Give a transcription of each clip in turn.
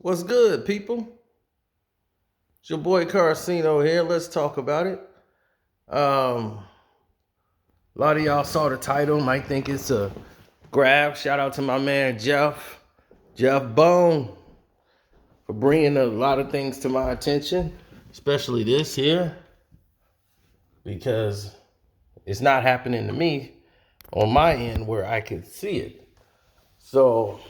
What's good, people? It's your boy Carcino here. Let's talk about it. A lot of y'all saw the title, might think it's a grab. Shout out to my man Jeff Bone, for bringing a lot of things to my attention, especially this here, because it's not happening to me on my end where I can see it. So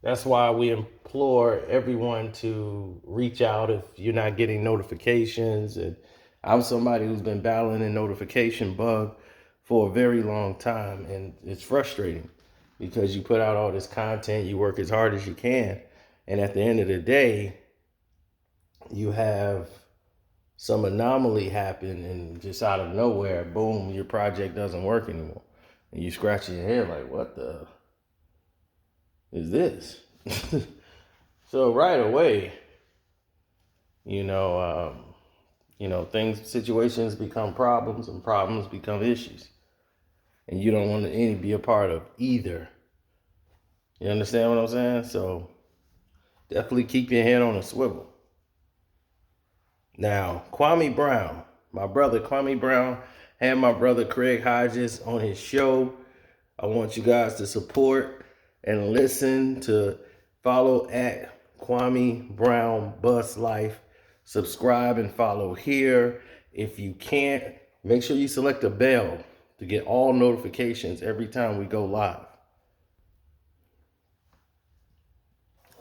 that's why we implore everyone to reach out if you're not getting notifications. And I'm somebody who's been battling a notification bug for a very long time. And it's frustrating because you put out all this content, you work as hard as you can. And at the end of the day, you have some anomaly happen and just out of nowhere, boom, your project doesn't work anymore. And you scratch your head like, what the is this? So right away, situations become problems and problems become issues. And you don't want to be a part of either. You understand what I'm saying? So definitely keep your head on a swivel. Now, Kwame Brown, my brother Kwame Brown, had my brother Craig Hodges on his show. I want you guys to support and listen, to follow at Kwame Brown Bus Life. Subscribe and follow here. If you can't, make sure you select a bell to get all notifications every time we go live.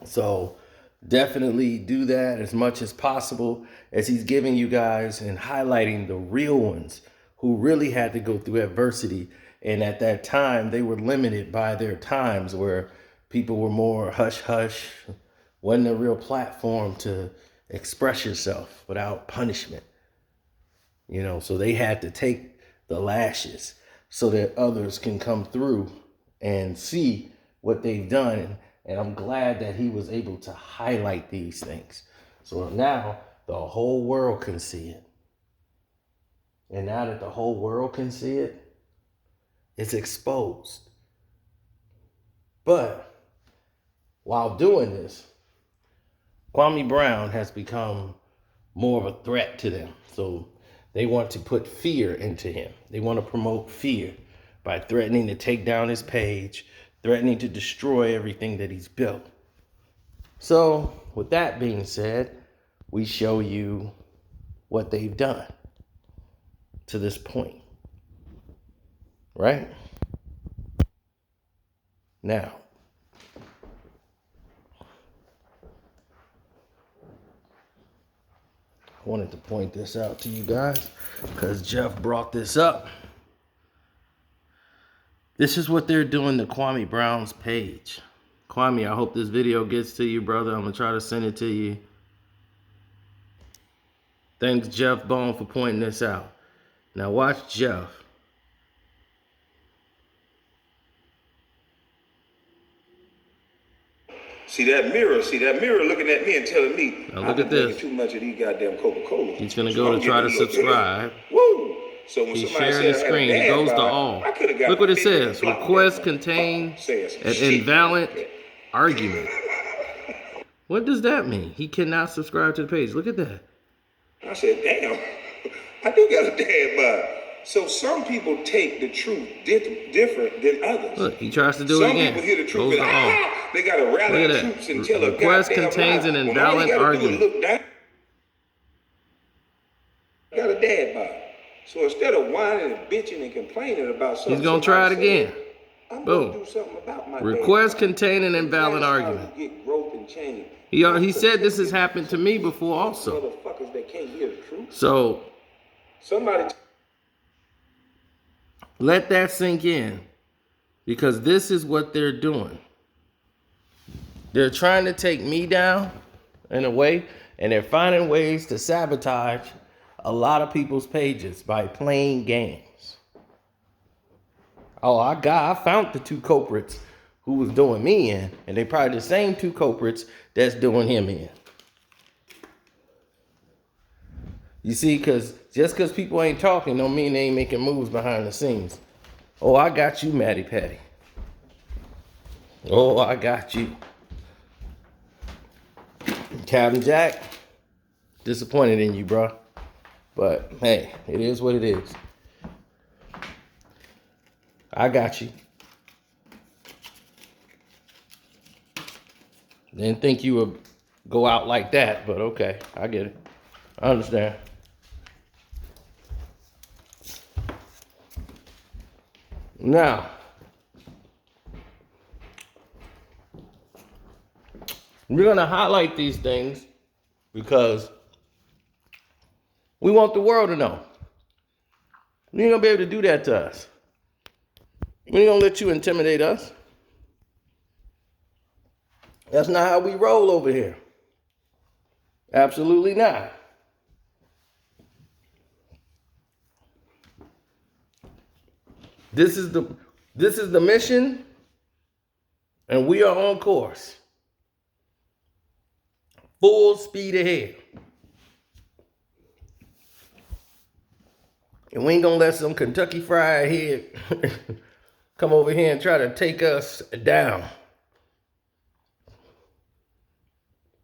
So definitely do that as much as possible, as he's giving you guys and highlighting the real ones who really had to go through adversity. And at that time, they were limited by their times where people were more hush-hush, wasn't a real platform to express yourself without punishment. So they had to take the lashes so that others can come through and see what they've done. And I'm glad that he was able to highlight these things. So now the whole world can see it. And now that the whole world can see it, it's exposed. But while doing this, Kwame Brown has become more of a threat to them. So they want to put fear into him. They want to promote fear by threatening to take down his page, threatening to destroy everything that he's built. So with that being said, we show you what they've done to this point. Right? Now, I wanted to point this out to you guys because Jeff brought this up. This is what they're doing to Kwame Brown's page. Kwame, I hope this video gets to you, brother. I'm going to try to send it to you. Thanks, Jeff Bone, for pointing this out. Now watch Jeff. See that mirror looking at me and telling me, now look at this. Too much of these goddamn Coca-Cola. He's going to go to try to subscribe. Woo! So when he's sharing the screen. He goes to all. Look what it says. Request contain an invalid argument. What does that mean? He cannot subscribe to the page. Look at that. I said, damn, I do got a dad bod. So some people take the truth different than others. Look, he tries to do it again. Some people hear the truth and they got to rally the troops and tell a request contains an invalid argument. Look down. Got a dad bod. So instead of whining and bitching and complaining about something, he's gonna try it again. I'm boom. Gonna do something about my request contain an invalid argument. Get growth and change. He said this has happened to me before also. Motherfuckers that can't hear the truth. So somebody let that sink in, because this is what they're doing. They're trying to take me down in a way, and they're finding ways to sabotage a lot of people's pages by playing games. Oh, I found the two culprits who was doing me in, and they probably the same two culprits that's doing him in. You see, just because people ain't talking don't mean they ain't making moves behind the scenes. Oh, I got you, Matty Patty. Oh, I got you. Captain Jack, disappointed in you, bro. But hey, it is what it is. I got you. Didn't think you would go out like that, but okay, I get it. I understand. Now, we're going to highlight these things because we want the world to know. We ain't going to be able to do that to us. We ain't going to let you intimidate us. That's not how we roll over here. Absolutely not. This is the mission, and we are on course. Full speed ahead. And we ain't gonna let some Kentucky Fried Head come over here and try to take us down.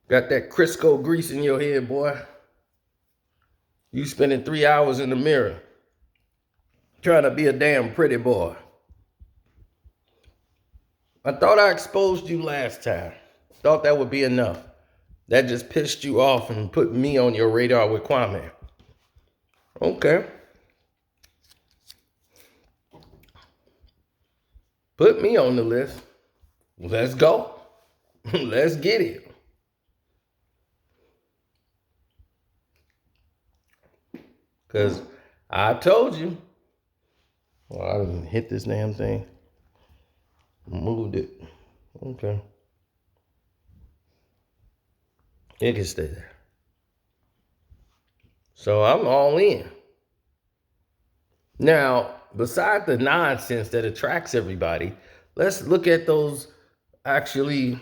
Got that Crisco grease in your head, boy. You spending 3 hours in the mirror trying to be a damn pretty boy. I thought I exposed you last time. Thought that would be enough. That just pissed you off and put me on your radar with Kwame. Okay. Put me on the list. Let's go. Let's get it. Because I told you. Well, I didn't hit this damn thing. Moved it. Okay. It can stay there. So I'm all in. Now, beside the nonsense that attracts everybody, let's look at those actually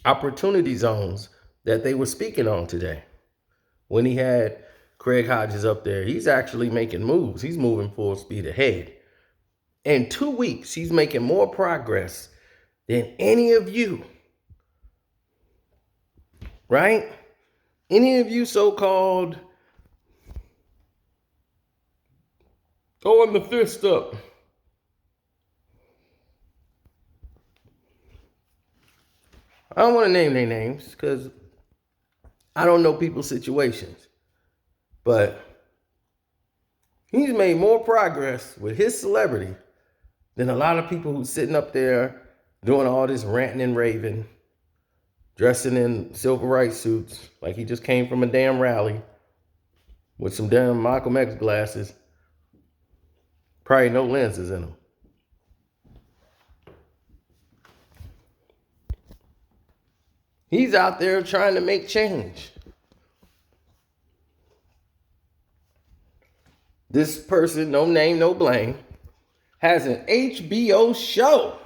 opportunity zones that they were speaking on today. When he had Craig Hodges up there, he's actually making moves. He's moving full speed ahead. In 2 weeks, he's making more progress than any of you. Right? Any of you so-called throwing the fist up. I don't want to name their names because I don't know people's situations. But he's made more progress with his celebrity than a lot of people who's sitting up there doing all this ranting and raving, dressing in civil rights suits like he just came from a damn rally with some damn Malcolm X glasses. Probably no lenses in them. He's out there trying to make change. This person, no name, no blame, has an HBO show.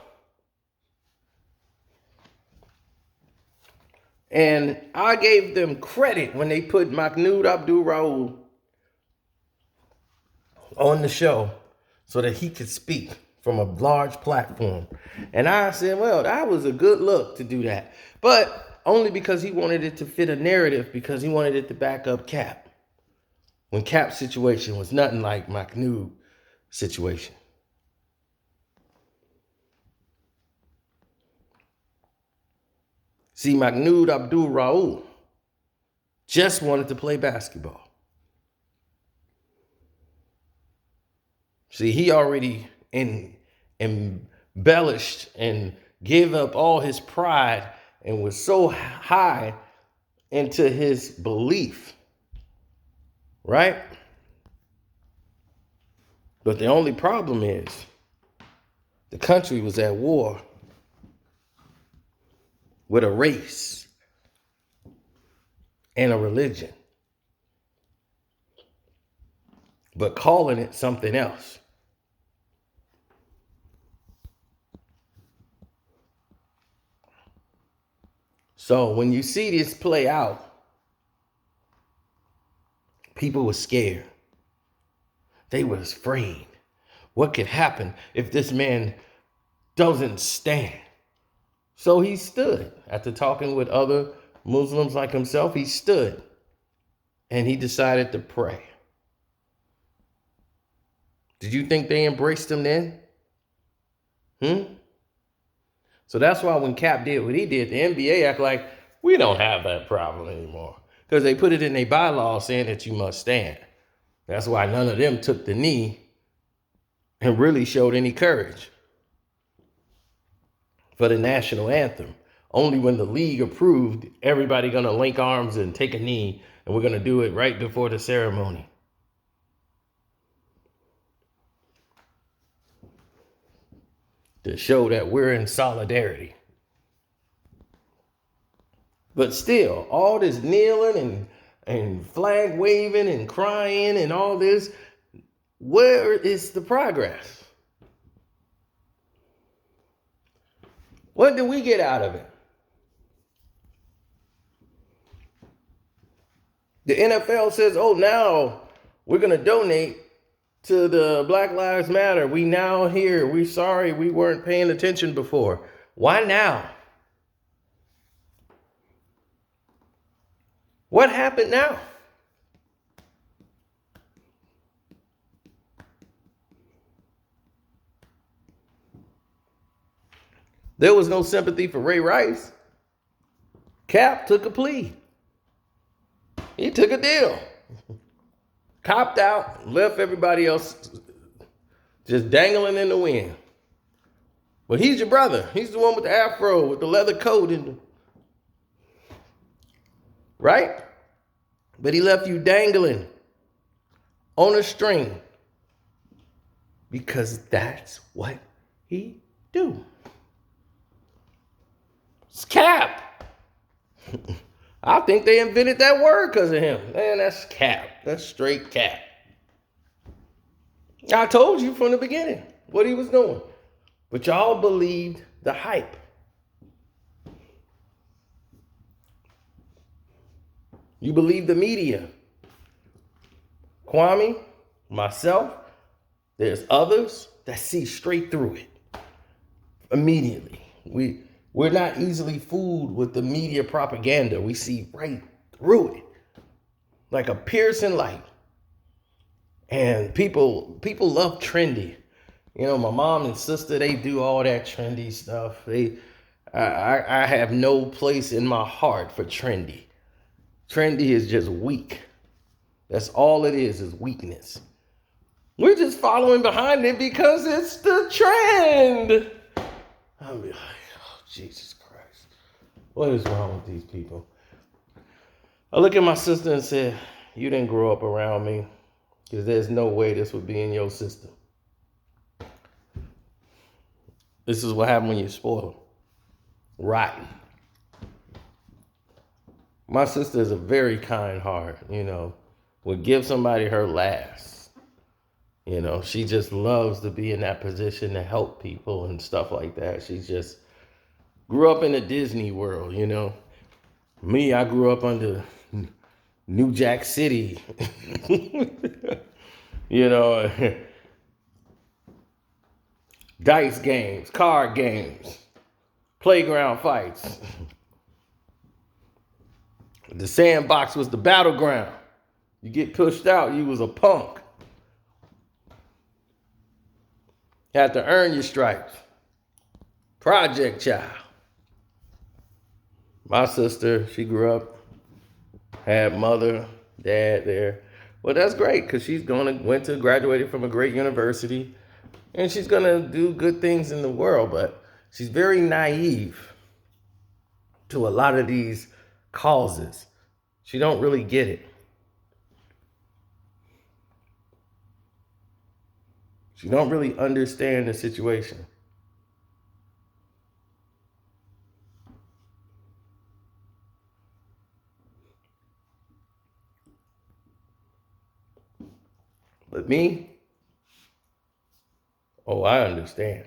And I gave them credit when they put Mahmoud Abdul-Rauf on the show so that he could speak from a large platform. And I said, well, that was a good look to do that. But only because he wanted it to fit a narrative, because he wanted it to back up Cap. When Cap's situation was nothing like Mahmoud's situation. See, Mahmoud Abdul-Rauf just wanted to play basketball. See, he already embellished and gave up all his pride and was so high into his belief, right? But the only problem is the country was at war with a race and a religion, but calling it something else. So when you see this play out, people were scared. They were afraid. What could happen if this man doesn't stand? So he stood after talking with other Muslims like himself, he stood and he decided to pray. Did you think they embraced him then? So that's why when Cap did what he did, the NBA act like we don't have that problem anymore. Because they put it in their bylaws saying that you must stand. That's why none of them took the knee and really showed any courage for the national anthem. Only when the league approved, everybody gonna link arms and take a knee, and we're gonna do it right before the ceremony. To show that we're in solidarity. But still, all this kneeling and flag waving and crying and all this, where is the progress? What did we get out of it? The NFL says, oh, now we're going to donate to the Black Lives Matter. We now here. We're sorry we weren't paying attention before. Why now? What happened now? There was no sympathy for Ray Rice. Cap took a plea. He took a deal. Copped out, left everybody else just dangling in the wind. But he's your brother. He's the one with the afro, with the leather coat, right? But he left you dangling on a string because that's what he do. It's Cap. I think they invented that word because of him. Man, that's Cap. That's straight Cap. I told you from the beginning what he was doing. But y'all believed the hype. You believe the media. Kwame, myself, there's others that see straight through it immediately. We're not easily fooled with the media propaganda. We see right through it like a piercing light. And people love trendy. You know, my mom and sister, they do all that trendy stuff. I have no place in my heart for trendy. Trendy is just weak. That's all it is weakness. We're just following behind it because it's the trend. I'll be like, oh, Jesus Christ. What is wrong with these people? I look at my sister and said, you didn't grow up around me because there's no way this would be in your system. This is what happens when you're spoiled. Rotten. My sister is a very kind heart, you know, would give somebody her last. You know, she just loves to be in that position to help people and stuff like that. She just grew up in a Disney world, you know. Me, I grew up under New Jack City. You know, dice games, card games, playground fights. The sandbox was the battleground. You get pushed out, you was a punk. Had to earn your stripes. Project child. My sister, she grew up, had mother, dad there. Well, that's great because she's graduated from a great university, and she's gonna do good things in the world. But she's very naive to a lot of these causes. She don't really get it. She don't really understand the situation. But me, oh, I understand.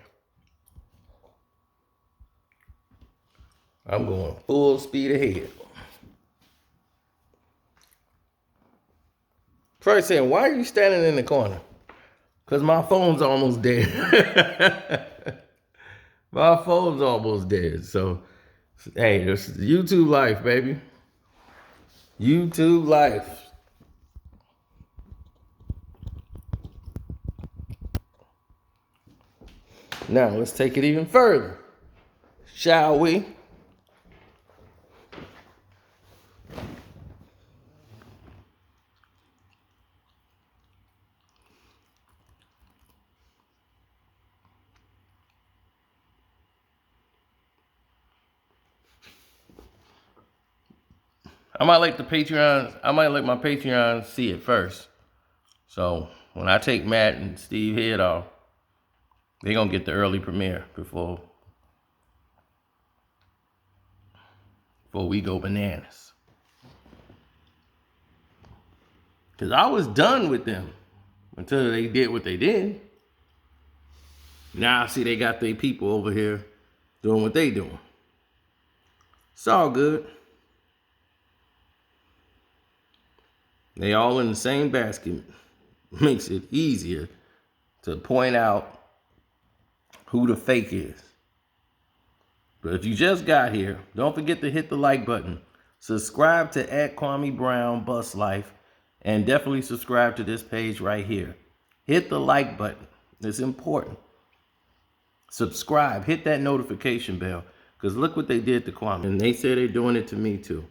I'm going full speed ahead. First saying, why are you standing in the corner? Because my phone's almost dead. My phone's almost dead. So Hey, this is YouTube life, baby. YouTube life. Now let's take it even further, shall we? I might let my Patreon see it first. So when I take Matt and Steve Head off, they're gonna get the early premiere before we go bananas. Cause I was done with them until they did what they did. Now I see they got their people over here doing what they doing. It's all good. They all in the same basket. Makes it easier to point out who the fake is. But if you just got here, don't forget to hit the like button. Subscribe to @Kwame Brown Bus Life, and definitely subscribe to this page right here. Hit the like button. It's important. Subscribe. Hit that notification bell. Because look what they did to Kwame. And they say they're doing it to me too.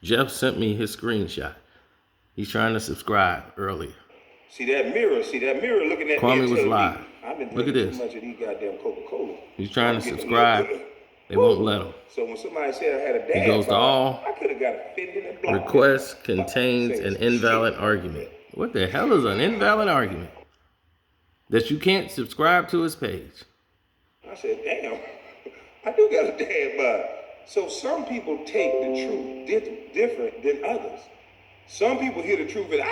Jeff sent me his screenshot. He's trying to subscribe earlier. See that mirror looking at Kwame me. was live. I've been Look at drinking this. too much of these goddamn Coca-Cola. He's trying to subscribe. They won't let him. So when somebody said I had a dad He goes to all I could have got offended and blocked. request contains an invalid argument. What the hell is an invalid argument? That you can't subscribe to his page. I said, damn, I do got a dad bod. So some people take the truth different than others. Some people hear the truth and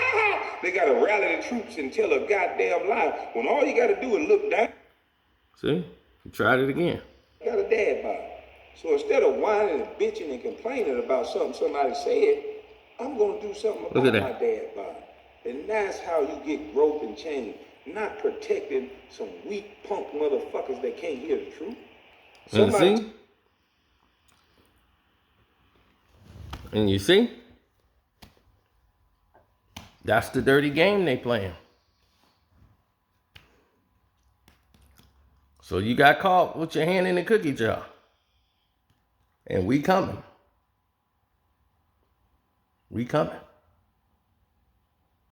they got to rally the troops and tell a goddamn lie. When all you got to do is look down. See? You tried it again. I got a dad bod. So instead of whining and bitching and complaining about something somebody said, I'm going to do something about my dad bod. And that's how you get growth and change. Not protecting some weak punk motherfuckers that can't hear the truth. And you see? That's the dirty game they playing. So you got caught with your hand in the cookie jar. And we coming. We coming.